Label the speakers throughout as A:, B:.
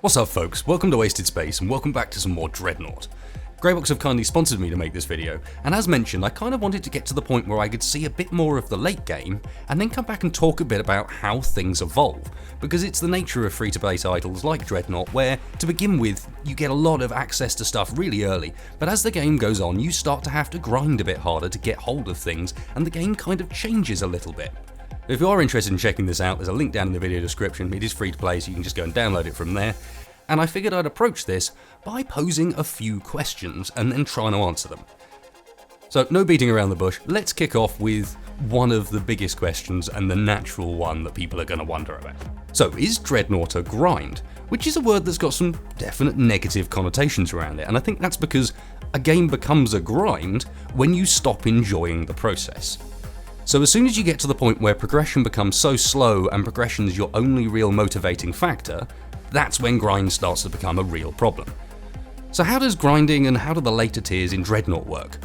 A: What's up folks, welcome to Wasted Space and welcome back to some more Dreadnought. Greybox have kindly sponsored me to make this video, and as mentioned I kind of wanted to get to the point where I could see a bit more of the late game and then come back and talk a bit about how things evolve, because it's the nature of free-to-play titles like Dreadnought where, to begin with, you get a lot of access to stuff really early, but as the game goes on you start to have to grind a bit harder to get hold of things and the game kind of changes a little bit. If you are interested in checking this out, there's a link down in the video description. It is free to play, so you can just go and download it from there. And I figured I'd approach this by posing a few questions and then trying to answer them. So no beating around the bush, let's kick off with one of the biggest questions and the natural one that people are going to wonder about. So is Dreadnought a grind? Which is a word that's got some definite negative connotations around it, and I think that's because a game becomes a grind when you stop enjoying the process. So as soon as you get to the point where progression becomes so slow and progression is your only real motivating factor, that's when grind starts to become a real problem. So how does grinding and how do the later tiers in Dreadnought work?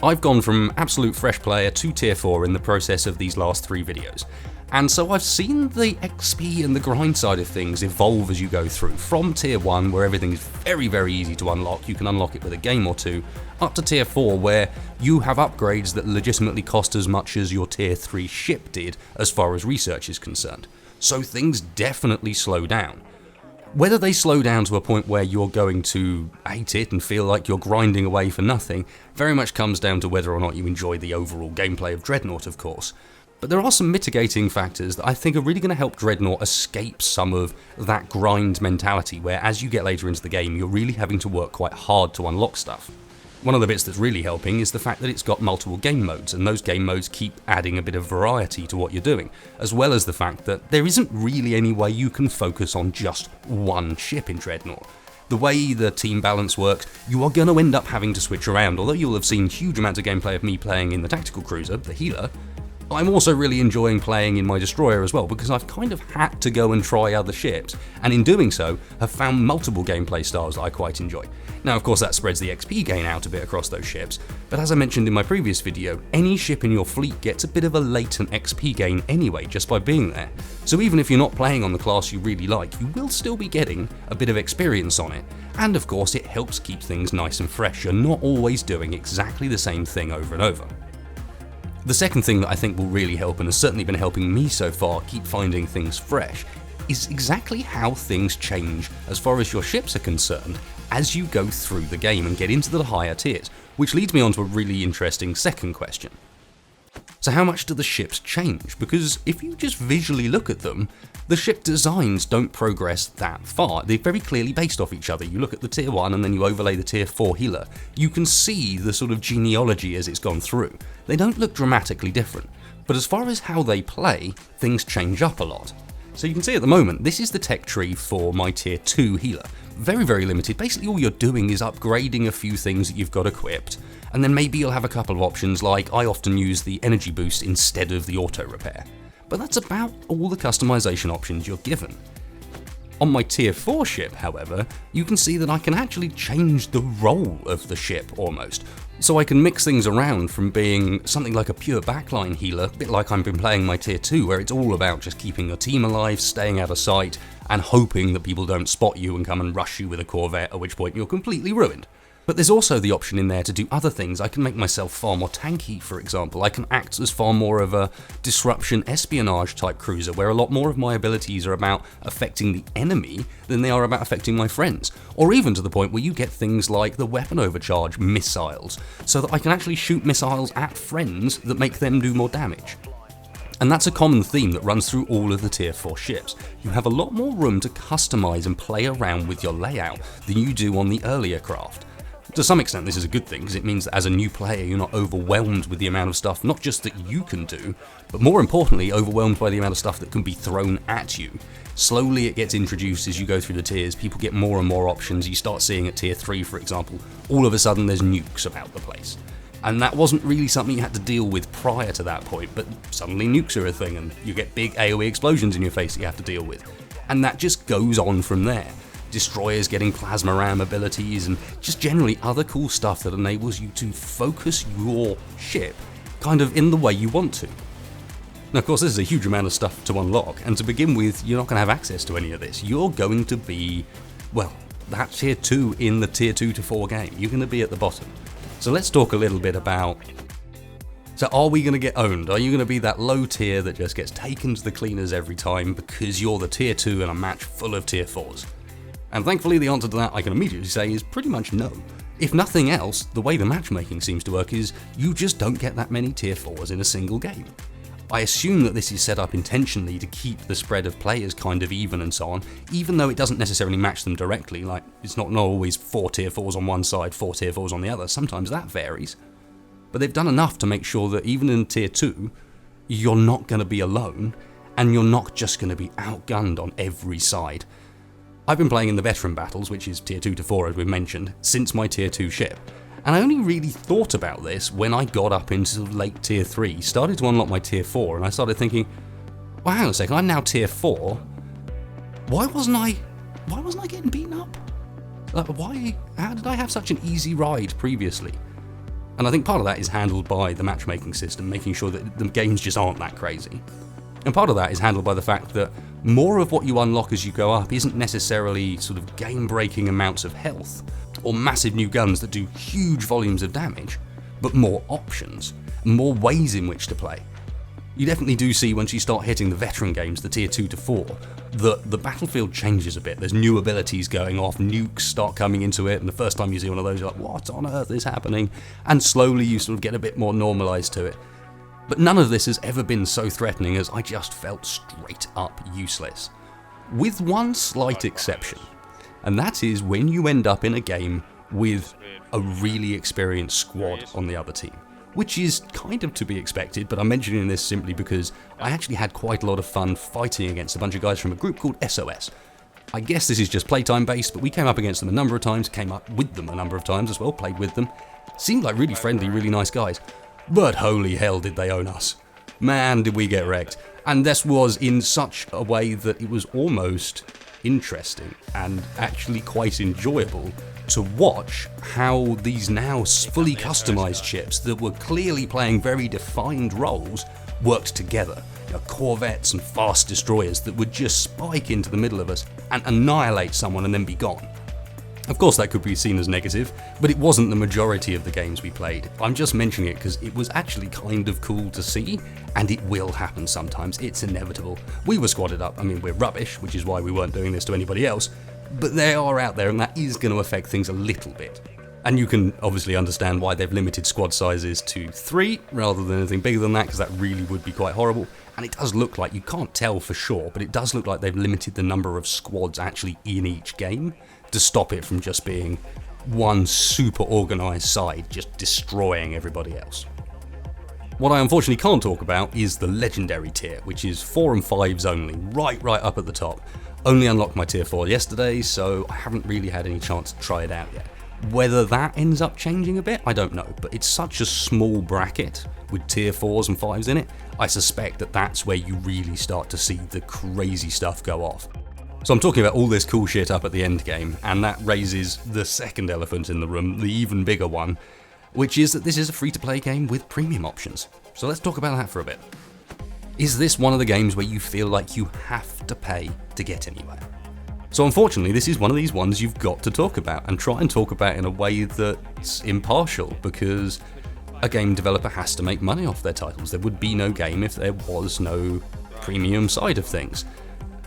A: I've gone from absolute fresh player to tier 4 in the process of these last 3 videos, and so I've seen the XP and the grind side of things evolve as you go through, from tier 1 where everything is very easy to unlock, you can unlock it with a game or two, up to tier 4 where you have upgrades that legitimately cost as much as your tier 3 ship did as far as research is concerned. So things definitely slow down. Whether they slow down to a point where you're going to hate it and feel like you're grinding away for nothing very much comes down to whether or not you enjoy the overall gameplay of Dreadnought, of course. But there are some mitigating factors that I think are really going to help Dreadnought escape some of that grind mentality where as you get later into the game you're really having to work quite hard to unlock stuff. One of the bits that's really helping is the fact that it's got multiple game modes, and those game modes keep adding a bit of variety to what you're doing, as well as the fact that there isn't really any way you can focus on just one ship in Dreadnought. The way the team balance works, you are going to end up having to switch around. Although you'll have seen huge amounts of gameplay of me playing in the tactical cruiser, the healer, I'm also really enjoying playing in my destroyer as well, because I've kind of had to go and try other ships, and in doing so have found multiple gameplay styles that I quite enjoy. Now of course that spreads the XP gain out a bit across those ships, but as I mentioned in my previous video, any ship in your fleet gets a bit of a latent XP gain anyway just by being there. So even if you're not playing on the class you really like, you will still be getting a bit of experience on it, and of course it helps keep things nice and fresh. You're not always doing exactly the same thing over and over. The second thing that I think will really help, and has certainly been helping me so far keep finding things fresh, is exactly how things change as far as your ships are concerned as you go through the game and get into the higher tiers, which leads me on to a really interesting second question. So how much do the ships change? Because if you just visually look at them, the ship designs don't progress that far. They're very clearly based off each other. You look at the tier 1 and then you overlay the tier 4 healer. You can see the sort of genealogy as it's gone through. They don't look dramatically different, but as far as how they play, things change up a lot. So you can see at the moment, this is the tech tree for my tier 2 healer. Very limited. Basically all you're doing is upgrading a few things that you've got equipped, and then maybe you'll have a couple of options, like I often use the energy boost instead of the auto repair. But that's about all the customization options you're given. On my tier 4 ship, however, you can see that I can actually change the role of the ship almost. So I can mix things around from being something like a pure backline healer, a bit like I've been playing my tier 2, where it's all about just keeping your team alive, staying out of sight, and hoping that people don't spot you and come and rush you with a Corvette, at which point you're completely ruined. But there's also the option in there to do other things. I can make myself far more tanky, for example. I can act as far more of a disruption espionage type cruiser, where a lot more of my abilities are about affecting the enemy than they are about affecting my friends. Or even to the point where you get things like the weapon overcharge missiles, so that I can actually shoot missiles at friends that make them do more damage. And that's a common theme that runs through all of the tier 4 ships. You have a lot more room to customize and play around with your layout than you do on the earlier craft. To some extent this is a good thing, because it means that as a new player you're not overwhelmed with the amount of stuff not just that you can do, but more importantly overwhelmed by the amount of stuff that can be thrown at you. Slowly it gets introduced as you go through the tiers, people get more and more options. You start seeing at tier 3 for example, all of a sudden there's nukes about the place. And that wasn't really something you had to deal with prior to that point, but suddenly nukes are a thing and you get big AoE explosions in your face that you have to deal with. And that just goes on from there. Destroyers getting plasma ram abilities and just generally other cool stuff that enables you to focus your ship kind of in the way you want to. Now, of course, this is a huge amount of stuff to unlock, and to begin with, you're not going to have access to any of this. You're going to be, well, that tier 2 in the tier 2 to 4 game. You're going to be at the bottom. So let's talk a little bit about, so are we going to get owned? Are you going to be that low tier that just gets taken to the cleaners every time because you're the tier 2 in a match full of tier 4s? And thankfully the answer to that I can immediately say is pretty much no. If nothing else, the way the matchmaking seems to work is you just don't get that many tier 4s in a single game. I assume that this is set up intentionally to keep the spread of players kind of even and so on, even though it doesn't necessarily match them directly, like it's not always 4 tier 4s on one side, 4 tier 4s on the other, sometimes that varies. But they've done enough to make sure that even in tier 2, you're not going to be alone, and you're not just going to be outgunned on every side. I've been playing in the veteran battles, which is tier 2 to 4 as we've mentioned, since my tier 2 ship. And I only really thought about this when I got up into late tier 3, started to unlock my tier 4, and I started thinking, well, hang on a second, I'm now tier 4. Why wasn't I getting beaten up? How did I have such an easy ride previously? And I think part of that is handled by the matchmaking system, making sure that the games just aren't that crazy. And part of that is handled by the fact that more of what you unlock as you go up isn't necessarily sort of game-breaking amounts of health, or massive new guns that do huge volumes of damage, but more options, more ways in which to play. You definitely do see once you start hitting the veteran games, the tier 2 to 4, that the battlefield changes a bit. There's new abilities going off, nukes start coming into it, and the first time you see one of those, you're like, what on earth is happening? And slowly you sort of get a bit more normalized to it. But none of this has ever been so threatening as I just felt straight up useless. With one slight exception, and that is when you end up in a game with a really experienced squad on the other team. Which is kind of to be expected, but I'm mentioning this simply because I actually had quite a lot of fun fighting against a bunch of guys from a group called SOS. I guess this is just playtime based, but we came up against them a number of times, came up with them a number of times as well, played with them. Seemed like really friendly, really nice guys. But holy hell did they own us. Man, did we get wrecked. And this was in such a way that it was almost interesting and actually quite enjoyable to watch how these now fully customized ships that were clearly playing very defined roles worked together. You know, corvettes and fast destroyers that would just spike into the middle of us and annihilate someone and then be gone. Of course that could be seen as negative, but it wasn't the majority of the games we played. I'm just mentioning it because it was actually kind of cool to see, and it will happen sometimes, it's inevitable. We were squadded up, I mean we're rubbish, which is why we weren't doing this to anybody else, but they are out there and that is going to affect things a little bit. And you can obviously understand why they've limited squad sizes to 3 rather than anything bigger than that, because that really would be quite horrible. And it does look like, you can't tell for sure, but it does look like they've limited the number of squads actually in each game to stop it from just being one super organised side just destroying everybody else. What I unfortunately can't talk about is the legendary tier, which is 4 and 5s only, right up at the top. Only unlocked my tier 4 yesterday, so I haven't really had any chance to try it out yet. Whether that ends up changing a bit, I don't know, but it's such a small bracket with tier 4s and 5s in it, I suspect that that's where you really start to see the crazy stuff go off. So I'm talking about all this cool shit up at the end game, and that raises the second elephant in the room, the even bigger one, which is that this is a free-to-play game with premium options. So let's talk about that for a bit. Is this one of the games where you feel like you have to pay to get anywhere? So unfortunately, this is one of these ones you've got to talk about, and try and talk about in a way that's impartial, because a game developer has to make money off their titles. There would be no game if there was no premium side of things.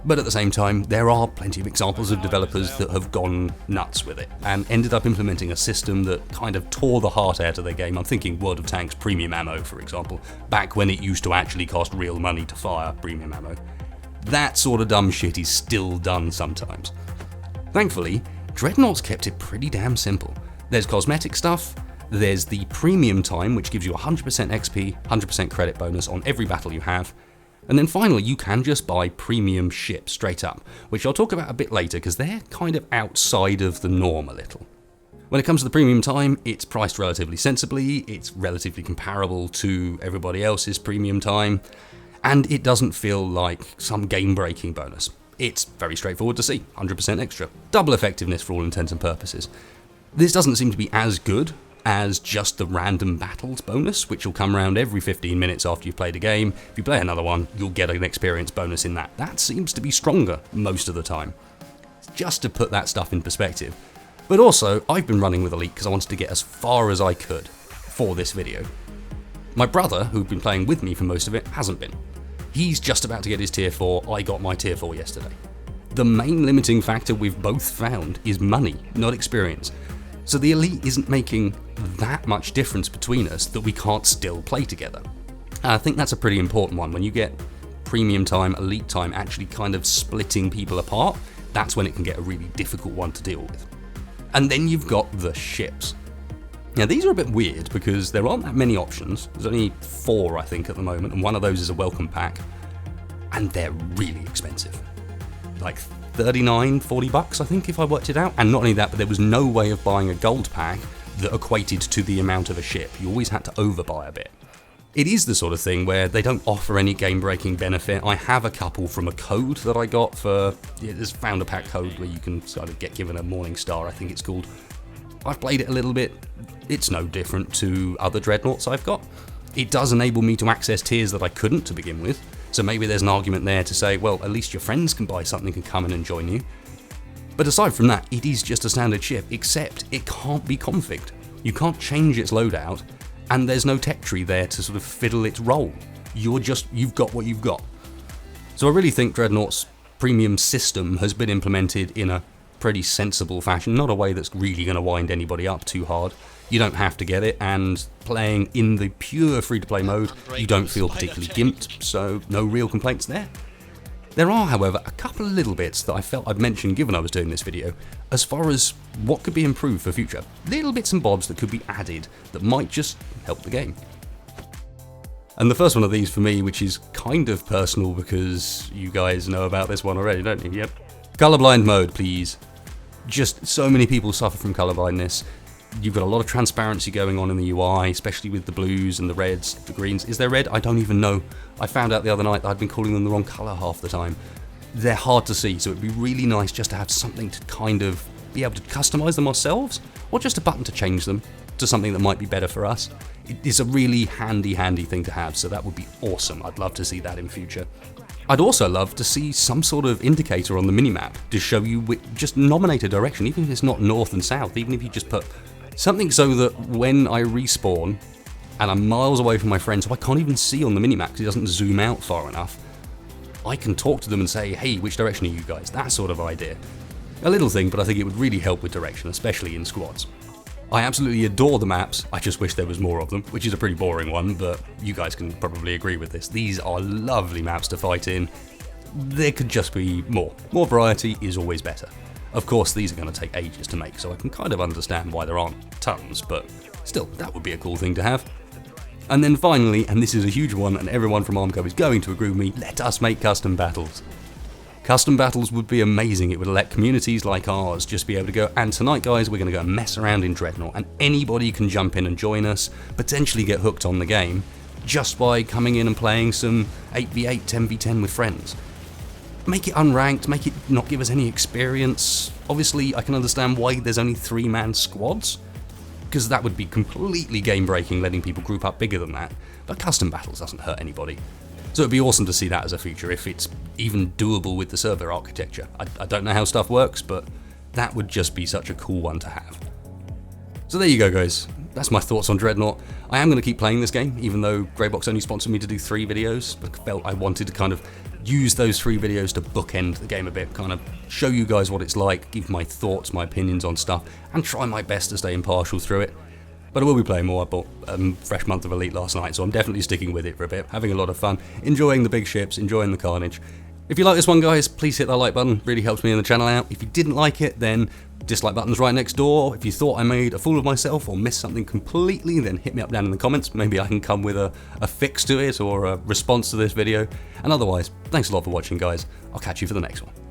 A: But at the same time, there are plenty of examples of developers that have gone nuts with it and ended up implementing a system that kind of tore the heart out of their game. I'm thinking World of Tanks premium ammo, for example, back when it used to actually cost real money to fire premium ammo. That sort of dumb shit is still done sometimes. Thankfully, Dreadnought's kept it pretty damn simple. There's cosmetic stuff, there's the premium time, which gives you 100% XP, 100% credit bonus on every battle you have, and then finally you can just buy premium ships straight up, which I'll talk about a bit later because they're kind of outside of the norm a little. When it comes to the premium time, it's priced relatively sensibly, it's relatively comparable to everybody else's premium time, and it doesn't feel like some game-breaking bonus. It's very straightforward to see, 100% extra, double effectiveness for all intents and purposes. This doesn't seem to be as good as just the random battles bonus, which will come around every 15 minutes after you've played a game. If you play another one, you'll get an experience bonus in that. That seems to be stronger most of the time, just to put that stuff in perspective. But also, I've been running with Elite because I wanted to get as far as I could for this video. My brother, who'd been playing with me for most of it, hasn't been. He's just about to get his tier 4, I got my tier 4 yesterday. The main limiting factor we've both found is money, not experience. So the Elite isn't making that much difference between us that we can't still play together. And I think that's a pretty important one. When you get premium time, Elite time actually kind of splitting people apart, that's when it can get a really difficult one to deal with. And then you've got the ships. Now these are a bit weird because there aren't that many options. There's only 4 I think at the moment, and one of those is a welcome pack. And they're really expensive. Like 39, 40 bucks I think if I worked it out. And not only that, but there was no way of buying a gold pack that equated to the amount of a ship. You always had to overbuy a bit. It is the sort of thing where they don't offer any game-breaking benefit. I have a couple from a code that I got for, there's founder pack code where you can sort of get given a Morning Star, I think it's called. I've played it a little bit. It's no different to other Dreadnoughts I've got. It does enable me to access tiers that I couldn't to begin with. So maybe there's an argument there to say, well, at least your friends can buy something and come in and join you. But aside from that, it is just a standard ship, except it can't be configured. You can't change its loadout, and there's no tech tree there to sort of fiddle its role. You've got what you've got. So I really think Dreadnought's premium system has been implemented in a pretty sensible fashion, not a way that's really going to wind anybody up too hard. You don't have to get it, and playing in the pure free-to-play mode, you don't feel particularly gimped, so no real complaints there. There are, however, a couple of little bits that I felt I'd mention given I was doing this video, as far as what could be improved for future. Little bits and bobs that could be added that might just help the game. And the first one of these for me, which is kind of personal because you guys know about this one already, don't you? Yep. Colorblind mode, please. Just so many people suffer from colorblindness. You've got a lot of transparency going on in the UI, especially with the blues and the reds, the greens. Is there red? I don't even know. I found out the other night that I'd been calling them the wrong colour half the time. They're hard to see, so it'd be really nice just to have something to kind of be able to customise them ourselves, or just a button to change them to something that might be better for us. It is a really handy thing to have, so that would be awesome. I'd love to see that in future. I'd also love to see some sort of indicator on the minimap to show you, just nominate a direction, even if it's not north and south, even if you just put something so that when I respawn and I'm miles away from my friend, so I can't even see on the minimap because it doesn't zoom out far enough, I can talk to them and say, hey, which direction are you guys? That sort of idea. A little thing, but I think it would really help with direction, especially in squads. I absolutely adore the maps, I just wish there was more of them, which is a pretty boring one, but you guys can probably agree with this. These are lovely maps to fight in. There could just be more. More variety is always better. Of course, these are going to take ages to make, so I can kind of understand why there aren't tons, but still, that would be a cool thing to have. And then finally, and this is a huge one, and everyone from Armco is going to agree with me, let us make custom battles. Custom battles would be amazing. It would let communities like ours just be able to go, and tonight guys, we're going to go and mess around in Dreadnought, and anybody can jump in and join us, potentially get hooked on the game, just by coming in and playing some 8v8, 10v10 with friends. Make it unranked, make it not give us any experience. Obviously, I can understand why there's only 3-man squads, because that would be completely game-breaking, letting people group up bigger than that, but custom battles doesn't hurt anybody. So it'd be awesome to see that as a feature, if it's even doable with the server architecture. I don't know how stuff works, but that would just be such a cool one to have. So there you go, guys. That's my thoughts on Dreadnought. I am going to keep playing this game, even though Greybox only sponsored me to do 3 videos. I felt I wanted to kind of use those 3 videos to bookend the game a bit, kind of show you guys what it's like, give my thoughts, my opinions on stuff, and try my best to stay impartial through it. But I will be playing more. I bought a fresh month of Elite last night, so I'm definitely sticking with it for a bit, having a lot of fun, enjoying the big ships, enjoying the carnage. If you like this one, guys, please hit that like button, really helps me and the channel out. If you didn't like it, then dislike button's right next door. If you thought I made a fool of myself or missed something completely, then hit me up down in the comments. Maybe I can come with a fix to it or a response to this video. And otherwise, thanks a lot for watching, guys. I'll catch you for the next one.